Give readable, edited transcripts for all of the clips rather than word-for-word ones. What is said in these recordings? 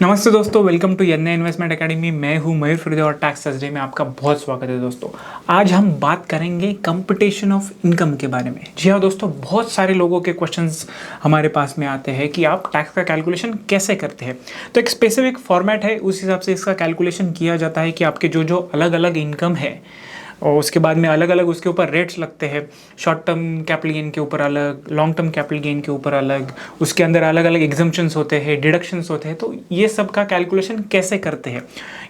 नमस्ते दोस्तों, welcome to an investment academy. मैं हूं मयूर फिरोजे और टैक्स थर्सडे में आपका बहुत स्वागत है। दोस्तों आज हम बात करेंगे कंपटीशन ऑफ इनकम के बारे में। जी हाँ दोस्तों, बहुत सारे लोगों के क्वेश्चंस हमारे पास में आते हैं कि आप टैक्स का कैलकुलेशन कैसे करते हैं। तो एक स्पेसिफिक फॉर्मेट है, उस हिसाब से इसका कैलकुलेशन किया जाता है कि आपके जो जो अलग अलग इनकम है और उसके बाद में अलग अलग उसके ऊपर रेट्स लगते हैं। शॉर्ट टर्म कैपिटल गेन के ऊपर अलग, लॉन्ग टर्म कैपिटल गेन के ऊपर अलग, उसके अंदर अलग अलग एग्जम्पशंस होते हैं, डिडक्शंस होते हैं। तो ये सब का कैलकुलेशन कैसे करते हैं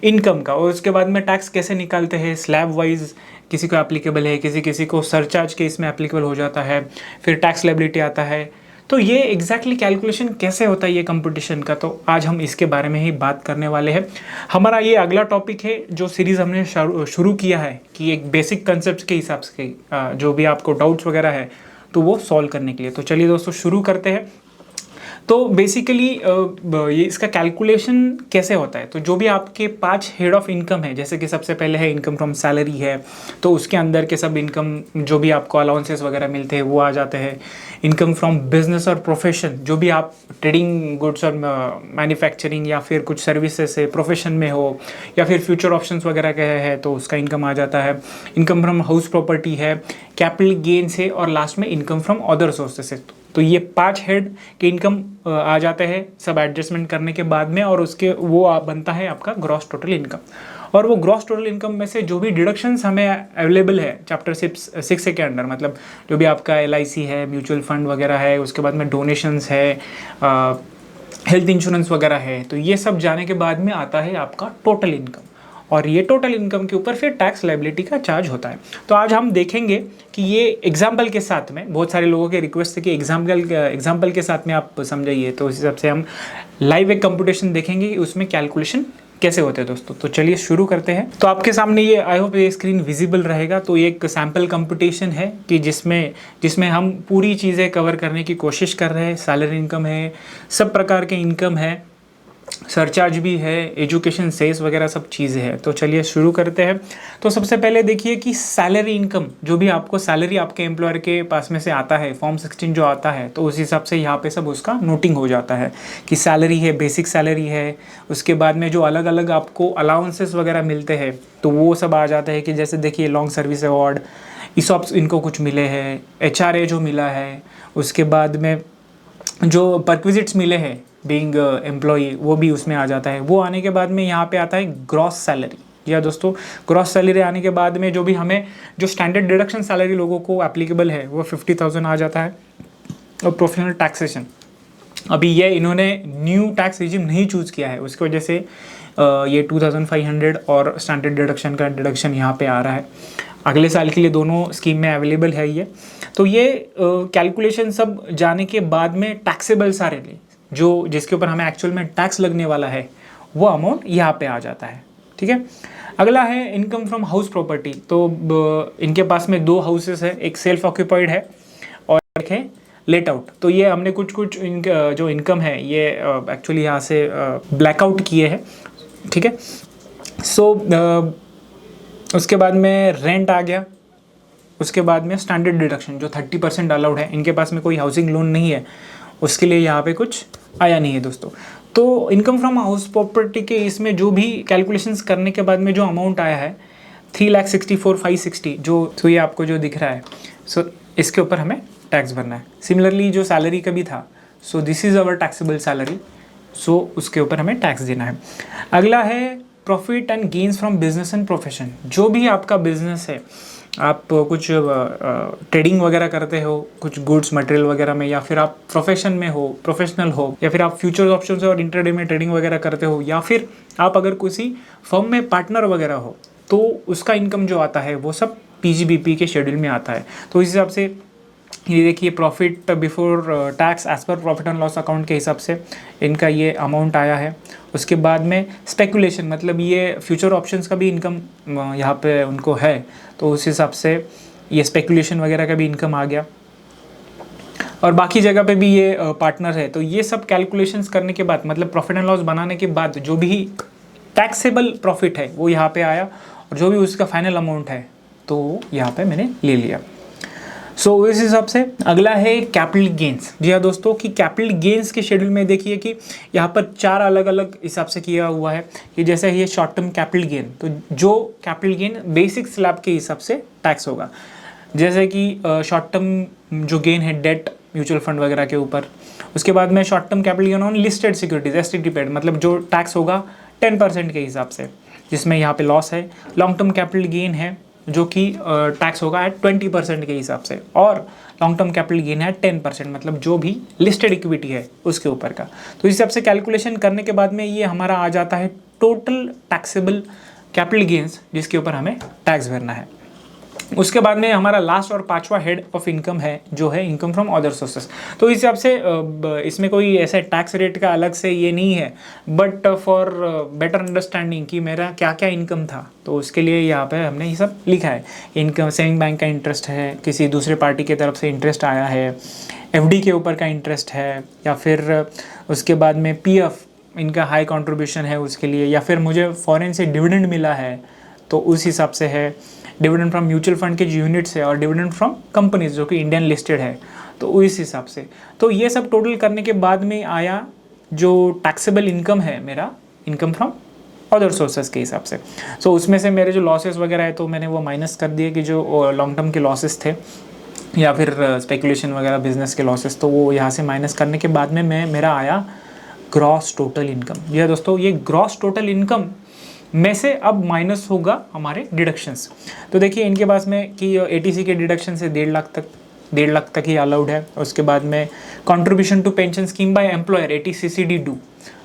इनकम का, और उसके बाद में टैक्स कैसे निकालते हैं स्लैब वाइज, किसी को एप्लीकेबल है, किसी किसी को सरचार्ज के इसमें एप्लीकेबल हो जाता है, फिर टैक्स लायबिलिटी आता है। तो ये एग्जैक्टली कैलकुलेशन कैसे होता है ये कंपटीशन का, तो आज हम इसके बारे में ही बात करने वाले हैं। हमारा ये अगला टॉपिक है जो सीरीज़ हमने शुरू किया है कि एक बेसिक कंसेप्ट के हिसाब से जो भी आपको डाउट्स वगैरह है तो वो सॉल्व करने के लिए। तो चलिए दोस्तों शुरू करते हैं। तो बेसिकली ये इसका कैलकुलेशन कैसे होता है। तो जो भी आपके 5 हेड ऑफ इनकम है, जैसे कि सबसे पहले है इनकम फ्रॉम सैलरी है, तो उसके अंदर के सब इनकम जो भी आपको अलाउंसेस वगैरह मिलते हैं वो आ जाते हैं। इनकम फ्रॉम बिजनेस और प्रोफेशन, जो भी आप ट्रेडिंग गुड्स और मैन्युफैक्चरिंग या फिर कुछ सर्विसेज से प्रोफेशन में हो, या फिर फ्यूचर ऑप्शंस वगैरह के है तो उसका इनकम आ जाता है। इनकम फ्रॉम हाउस प्रॉपर्टी है, कैपिटल गेन से, और लास्ट में इनकम फ्रॉम अदर सोर्सेस है। तो ये 5 हेड के इनकम आ जाते हैं सब एडजस्टमेंट करने के बाद में, और उसके वो बनता है आपका ग्रॉस टोटल इनकम। और वो ग्रॉस टोटल इनकम में से जो भी डिडक्शंस हमें अवेलेबल है चैप्टर 6 के अंडर, मतलब जो भी आपका LIC है, म्यूचुअल फंड वगैरह है, उसके बाद में डोनेशंस है, हेल्थ इंश्योरेंस वगैरह है, तो ये सब जाने के बाद में आता है आपका टोटल इनकम। और ये टोटल इनकम के ऊपर फिर टैक्स लायबिलिटी का चार्ज होता है। तो आज हम देखेंगे कि ये एग्जाम्पल के साथ में, बहुत सारे लोगों के रिक्वेस्ट थे कि एग्जाम्पल के साथ में आप समझाइए, तो उस हिसाब से हम लाइव एक कंप्यूटेशन देखेंगे कि उसमें कैलकुलेशन कैसे होते हैं दोस्तों। तो चलिए शुरू करते हैं। तो आपके सामने ये आई होप ये स्क्रीन विजिबल रहेगा। तो ये एक सैम्पल कंपटीशन है कि जिसमें हम पूरी चीज़ें कवर करने की कोशिश कर रहे हैं। सैलरी इनकम है, सब प्रकार के इनकम है, सरचार्ज भी है, एजुकेशन सेस वगैरह सब चीज़ें हैं। तो चलिए शुरू करते हैं। तो सबसे पहले देखिए कि सैलरी इनकम, जो भी आपको सैलरी आपके एम्प्लॉयर के पास में से आता है, फॉर्म 16 जो आता है, तो उस हिसाब से यहाँ पे सब उसका नोटिंग हो जाता है कि सैलरी है, बेसिक सैलरी है। उसके बाद में जो अलग अलग आपको अलाउंसेस वगैरह मिलते हैं तो वो सब आ जाता है कि जैसे देखिए लॉन्ग सर्विस अवार्ड, ESOPs इनको कुछ मिले हैं, HRA जो मिला है, उसके बाद में जो परक्विजिट्स मिले हैं बीइंग एम्प्लॉई, वो भी उसमें आ जाता है। वो आने के बाद में यहाँ पे आता है ग्रॉस सैलरी। या दोस्तों, ग्रॉस सैलरी आने के बाद में जो भी हमें जो स्टैंडर्ड डिडक्शन सैलरी लोगों को एप्लीकेबल है वो 50,000 आ जाता है। और प्रोफेशनल टैक्सेशन, अभी ये इन्होंने न्यू टैक्स रिजिम नहीं चूज़ किया है, उसकी वजह से ये 2500 और स्टैंडर्ड डिडक्शन का डिडक्शन यहाँ पे आ रहा है। अगले साल के लिए दोनों स्कीम में अवेलेबल है ये। तो ये कैलकुलेशन सब जाने के बाद में टैक्सेबल सारे जो जिसके ऊपर हमें एक्चुअल में टैक्स लगने वाला है वो अमाउंट यहाँ पे आ जाता है। ठीक है। अगला है इनकम फ्रॉम हाउस प्रॉपर्टी। तो इनके पास में 2 हाउसेस है, एक सेल्फ ऑक्यूपाइड है और एक है लेट आउट। तो ये हमने कुछ जो इनकम है ये एक्चुअली यहाँ से ब्लैकआउट किए हैं। ठीक है। सो उसके बाद में रेंट आ गया। उसके बाद में स्टैंडर्ड डिडक्शन जो 30% अलाउड है, इनके पास में कोई हाउसिंग लोन नहीं है, उसके लिए यहाँ पे कुछ आया नहीं है दोस्तों। तो इनकम फ्रॉम हाउस प्रॉपर्टी के इसमें जो भी कैलकुलेशंस करने के बाद में जो अमाउंट आया है 3,64,560, जो तो ये आपको जो दिख रहा है, सो इसके ऊपर हमें टैक्स भरना है। सिमिलरली जो सैलरी का भी था, so this is our taxable salary, so उसके ऊपर हमें टैक्स देना है। अगला है profit and gains from business and profession. जो भी आपका बिजनेस है, आप कुछ ट्रेडिंग वगैरह करते हो कुछ गुड्स मटेरियल वगैरह में, या फिर आप प्रोफेशन में हो, प्रोफेशनल हो, या फिर आप फ्यूचर ऑप्शंस और इंटरडे में ट्रेडिंग वगैरह करते हो, या फिर आप अगर किसी फर्म में पार्टनर वगैरह हो, तो उसका इनकम जो आता है वो सब PGBP के शेड्यूल में आता है। तो इस हिसाब से ये देखिए profit before tax as per profit and loss account के हिसाब से इनका ये अमाउंट आया है। उसके बाद में स्पेकुलेशन, मतलब ये फ्यूचर ऑप्शंस का भी इनकम यहाँ पे उनको है, तो उस हिसाब से ये स्पेकुलेशन वगैरह का भी इनकम आ गया। और बाकी जगह पे भी ये पार्टनर है। तो ये सब कैलकुलेशंस करने के बाद, मतलब प्रॉफिट एंड लॉस बनाने के बाद जो भी टैक्सेबल प्रॉफिट है वो यहाँ पे आया, और जो भी उसका फाइनल अमाउंट है तो यहाँ पे मैंने ले लिया। सो इस हिसाब से अगला है कैपिटल गेन्स। जी हाँ दोस्तों, कि कैपिटल गेन्स के शेड्यूल में देखिए कि यहाँ पर 4 अलग अलग हिसाब से किया हुआ है कि जैसे ये शॉर्ट टर्म कैपिटल गेन, तो जो कैपिटल गेन बेसिक स्लैब के हिसाब से टैक्स होगा, जैसे कि शॉर्ट टर्म जो गेन है डेट म्यूचुअल फंड वगैरह के ऊपर। उसके बाद में short term capital gain on listed securities STT paid, मतलब जो टैक्स होगा 10% के हिसाब से, जिसमें यहाँ पे लॉस है। लॉन्ग टर्म कैपिटल गेन है जो कि टैक्स होगा एट 20% के हिसाब से, और लॉन्ग टर्म कैपिटल गेन है 10%, मतलब जो भी लिस्टेड इक्विटी है उसके ऊपर का। तो इस हिसाब से कैलकुलेशन करने के बाद में ये हमारा आ जाता है टोटल टैक्सेबल कैपिटल गेन्स, जिसके ऊपर हमें टैक्स भरना है। उसके बाद में हमारा लास्ट और 5वां हेड ऑफ इनकम है जो है इनकम फ्रॉम अदर सोर्सेस। तो इस हिसाब से इसमें कोई ऐसे टैक्स रेट का अलग से ये नहीं है, बट फॉर बेटर अंडरस्टैंडिंग कि मेरा क्या क्या इनकम था, तो उसके लिए यहाँ पे हमने ये सब लिखा है। इनकम सेविंग बैंक का इंटरेस्ट है, किसी दूसरे पार्टी की तरफ से इंटरेस्ट आया है, एफडी के ऊपर का इंटरेस्ट है, या फिर उसके बाद में पीएफ इनका हाई कंट्रीब्यूशन है उसके लिए, या फिर मुझे फॉरेन से डिविडेंड मिला है तो उस हिसाब से है, डिविडेंड फ्रॉम म्यूचुअल फंड के जो यूनिट्स है, और डिविडेंड फ्रॉम कंपनीज जो कि इंडियन लिस्टेड है, तो इस हिसाब से। तो ये सब टोटल करने के बाद में आया जो टैक्सेबल इनकम है मेरा, इनकम फ्रॉम अदर सोर्सेज के हिसाब से। सो उसमें से मेरे जो लॉसेस वगैरह है तो मैंने वो माइनस कर दिए कि जो लॉन्ग टर्म के लॉसेस थे या फिर स्पेकुलेशन वगैरह बिजनेस के लॉसेस, तो वो यहाँ से माइनस करने के बाद में मेरा आया ग्रॉस टोटल इनकम। ये दोस्तों, ये ग्रॉस टोटल इनकम में से अब माइनस होगा हमारे डिडक्शंस। तो देखिए इनके पास में कि एटीसी के डिडक्शन से 1.5 लाख तक ही अलाउड है। उसके बाद में contribution to pension scheme by employer eighty CCD डू,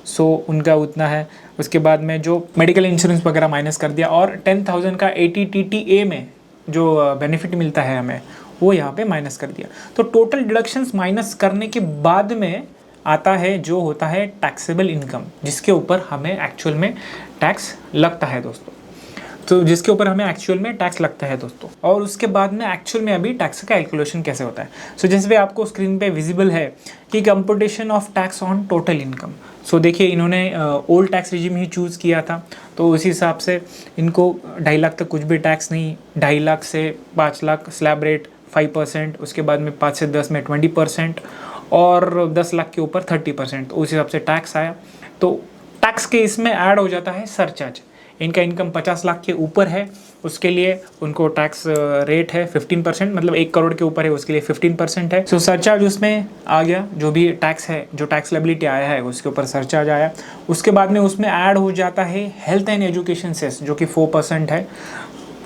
सो उनका उतना है। उसके बाद में जो मेडिकल इंश्योरेंस वगैरह माइनस कर दिया, और 10,000 का एटीटीटीए में जो बेनिफिट मिलता है हमें वो यहाँ पे माइनस कर दिया। तो टोटल डिडक्शंस माइनस करने के बाद में आता है जो होता है टैक्सेबल इनकम, जिसके ऊपर हमें एक्चुअल में टैक्स लगता है दोस्तों। तो जिसके ऊपर हमें एक्चुअल में टैक्स लगता है दोस्तों। और उसके बाद में एक्चुअल में अभी टैक्स का कैलकुलेशन कैसे होता है। सो जैसे भी आपको स्क्रीन पे विजिबल है कि computation of tax on total income. So देखिए इन्होंने ओल्ड टैक्स रिजिम ही चूज़ किया था, तो उसी हिसाब से इनको 2.5 लाख तक कुछ भी टैक्स नहीं, 2.5 लाख से 5 लाख स्लैब रेट 5%, उसके बाद में 5 से 10 में 20%, और 10 लाख के ऊपर 30%। तो उस हिसाब से टैक्स आया। तो टैक्स के इसमें ऐड हो जाता है सरचार्ज। इनका इनकम 50 लाख के ऊपर है, उसके लिए उनको टैक्स रेट है 15%, मतलब 1 करोड़ के ऊपर है उसके लिए 15% है। सो सरचार्ज उसमें आ गया, जो भी टैक्स है, जो टैक्स लायबिलिटी आया है उसके ऊपर सरचार्ज आया। उसके बाद में उसमें ऐड हो जाता है हेल्थ एंड एजुकेशन सेस, जो कि 4% है,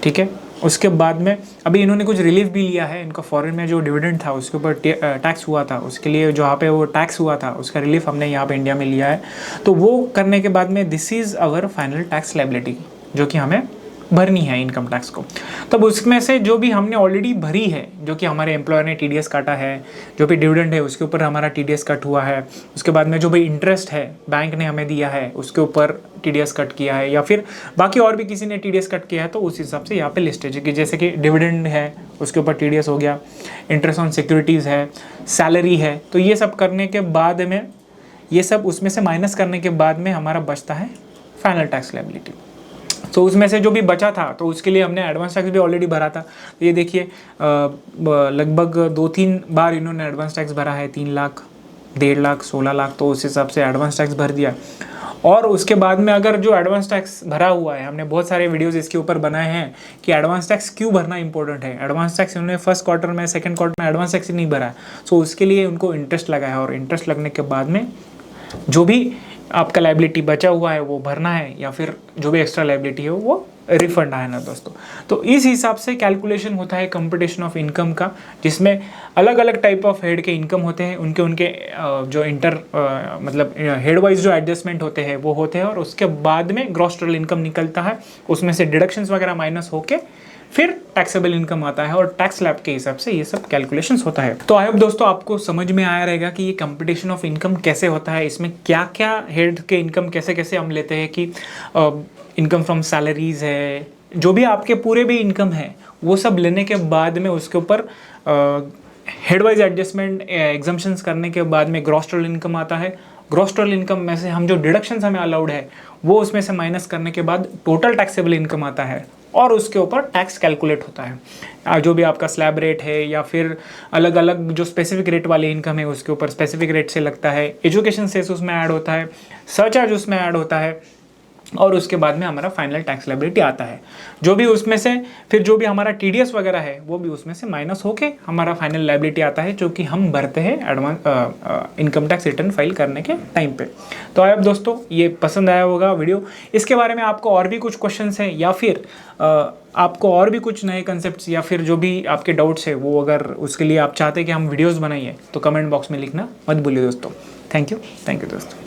ठीक है। उसके बाद में अभी इन्होंने कुछ रिलीफ भी लिया है, इनका फॉरेन में जो डिविडेंड था उसके ऊपर टैक्स हुआ था, उसके लिए जहाँ पे वो टैक्स हुआ था उसका रिलीफ हमने यहाँ पे इंडिया में लिया है। तो वो करने के बाद में this is our final tax liability, जो कि हमें भरनी है इनकम टैक्स को। तब उसमें से जो भी हमने ऑलरेडी भरी है, जो कि हमारे एम्प्लॉयर ने टीडीएस काटा है, जो भी डिविडेंड है उसके ऊपर हमारा टीडीएस कट हुआ है, उसके बाद में जो भी इंटरेस्ट है बैंक ने हमें दिया है उसके ऊपर टीडीएस कट किया है, या फिर बाकी और भी किसी ने टीडीएस कट किया है, तो उस हिसाब से यहाँ पे लिस्टेज है कि जैसे कि डिविडेंड है उसके ऊपर टीडीएस हो गया, इंटरेस्ट ऑन सिक्योरिटीज़ है, सैलरी है। तो ये सब करने के बाद में, ये सब उसमें से माइनस करने के बाद में हमारा बचता है फाइनल टैक्स लायबिलिटी। तो उसमें से जो भी बचा था तो उसके लिए हमने एडवांस टैक्स भी ऑलरेडी भरा था। तो ये देखिए लगभग 2-3 बार इन्होंने एडवांस टैक्स भरा है, 3 लाख, 1.5 लाख, 16 लाख, तो उस हिसाब से एडवांस टैक्स भर दिया। और उसके बाद में अगर जो एडवांस टैक्स भरा हुआ है, हमने बहुत सारे वीडियोस इसके ऊपर बनाए हैं कि एडवांस टैक्स क्यों भरना इंपॉर्टेंट है। एडवांस टैक्स इन्होंने फर्स्ट क्वार्टर में, सेकंड क्वार्टर में एडवांस टैक्स ही नहीं भरा है, सो उसके लिए उनको इंटरेस्ट लगा है, और इंटरेस्ट लगने के बाद में जो भी आपका लायबिलिटी बचा हुआ है वो भरना है, या फिर जो भी एक्स्ट्रा लायबिलिटी है वो रिफंड आए ना दोस्तों। तो इस हिसाब से कैलकुलेशन होता है कंप्यूटेशन ऑफ इनकम का, जिसमें अलग अलग टाइप ऑफ हेड के इनकम होते हैं, उनके जो मतलब हेड वाइज जो एडजस्टमेंट होते हैं वो होते हैं, और उसके बाद में ग्रॉस टोटल इनकम निकलता है, उसमें से डिडक्शंस वगैरह माइनस होके फिर टैक्सेबल इनकम आता है, और टैक्स स्लैब के हिसाब से ये सब कैलकुलेशंस होता है। तो आई होप दोस्तों आपको समझ में आया रहेगा कि ये कंप्यूटेशन ऑफ इनकम कैसे होता है, इसमें क्या क्या हेड के इनकम कैसे कैसे हम लेते हैं, कि इनकम फ्रॉम सैलरीज है, जो भी आपके पूरे भी इनकम है वो सब लेने के बाद में उसके ऊपर हेड वाइज एडजस्टमेंट एग्जम्पशंस करने के बाद में ग्रॉस टोटल इनकम आता है, ग्रॉस टोटल इनकम में से हम जो डिडक्शंस हमें अलाउड है वो उसमें से माइनस करने के बाद टोटल टैक्सेबल इनकम आता है और उसके ऊपर टैक्स कैलकुलेट होता है। जो भी आपका स्लैब रेट है या फिर अलग अलग जो स्पेसिफिक रेट वाली इनकम है उसके ऊपर स्पेसिफिक रेट से लगता है, एजुकेशन सेस उसमें ऐड होता है, सरचार्ज उसमें ऐड होता है और उसके बाद में हमारा फाइनल टैक्स लायबिलिटी आता है। जो भी उसमें से फिर जो भी हमारा टीडीएस वगैरह है वो भी उसमें से माइनस होके हमारा फाइनल लायबिलिटी आता है जो कि हम भरते हैं advance income tax return file करने के टाइम पे। तो अब दोस्तों ये पसंद आया होगा वीडियो। इसके बारे में आपको और भी कुछ क्वेश्चंस हैं या फिर आपको और भी कुछ नए कंसेप्ट्स या फिर जो भी आपके डाउट्स है वो अगर उसके लिए आप चाहते हैं कि हम वीडियोज़ बनाइए तो कमेंट बॉक्स में लिखना मत भूलिए दोस्तों। थैंक यू दोस्तों।